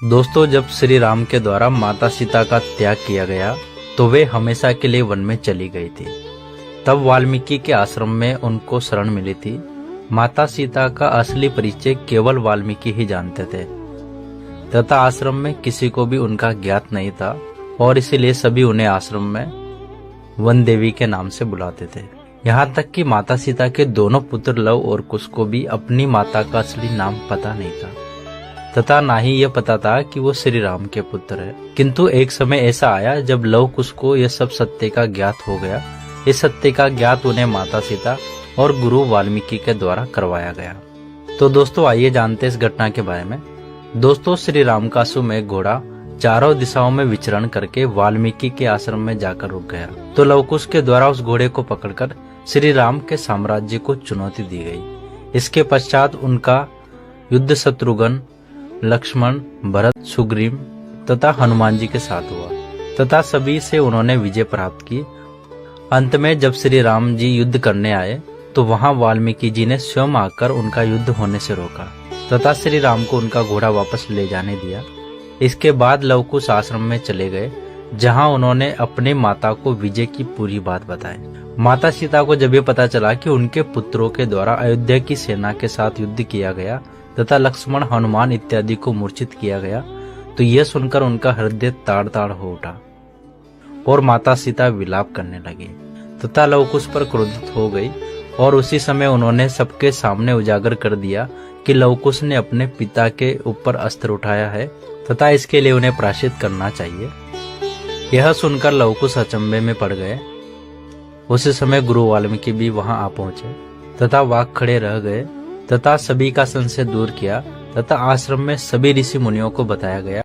दोस्तों, जब श्री राम के द्वारा माता सीता का त्याग किया गया तो वे हमेशा के लिए वन में चली गई थी। तब वाल्मीकि के आश्रम में उनको शरण मिली थी। माता सीता का असली परिचय केवल वाल्मीकि ही जानते थे तथा आश्रम में किसी को भी उनका ज्ञात नहीं था और इसीलिए सभी उन्हें आश्रम में वन देवी के नाम से बुलाते थे। यहाँ तक कि माता सीता के दोनों पुत्र लव और कुश को भी अपनी माता का असली नाम पता नहीं था तथा ना ही यह पता था कि वो श्री राम के पुत्र है। किंतु एक समय ऐसा आया जब लव कुश को यह सब सत्य का ज्ञात हो गया। इस सत्य का ज्ञात उन्हें माता सीता और गुरु वाल्मीकि के द्वारा करवाया गया। तो दोस्तों, आइए जानते हैं इस घटना के बारे में। दोस्तों, श्री राम का अश्वमेध घोड़ा चारों दिशाओं में विचरण करके वाल्मीकि के आश्रम में जाकर रुक गया। तो लवकुश के द्वारा उस घोड़े को पकड़कर श्री राम के साम्राज्य को चुनौती दी गई। इसके पश्चात उनका युद्ध शत्रुघ्न, लक्ष्मण, भरत, सुग्रीव तथा हनुमान जी के साथ हुआ तथा सभी से उन्होंने विजय प्राप्त की। अंत में जब श्री राम जी युद्ध करने आए तो वहां वाल्मीकि जी ने स्वयं आकर उनका युद्ध होने से रोका तथा श्री राम को उनका घोड़ा वापस ले जाने दिया। इसके बाद लवकुश आश्रम में चले गए जहां उन्होंने अपने माता को विजय की पूरी बात बताई। माता सीता को जब ये पता चला कि उनके पुत्रों के द्वारा अयोध्या की सेना के साथ युद्ध किया गया तथा लक्ष्मण, हनुमान इत्यादि को मूर्छित किया गया तो यह सुनकर उनका हृदय ताड़ ताड़ हो उठा और माता सीता विलाप करने लगी तथा लवकुश पर क्रोधित हो गई। और उसी समय उन्होंने सबके सामने उजागर कर दिया कि लवकुश ने अपने पिता के ऊपर अस्त्र उठाया है तथा इसके लिए उन्हें प्रायश्चित करना चाहिए। यह सुनकर लवकुश अचंभे में पड़ गए। उसी समय गुरु वाल्मीकि भी वहां आ पहुंचे तथा वाक खड़े रह गए तथा सभी का संशय दूर किया तथा आश्रम में सभी ऋषि मुनियों को बताया गया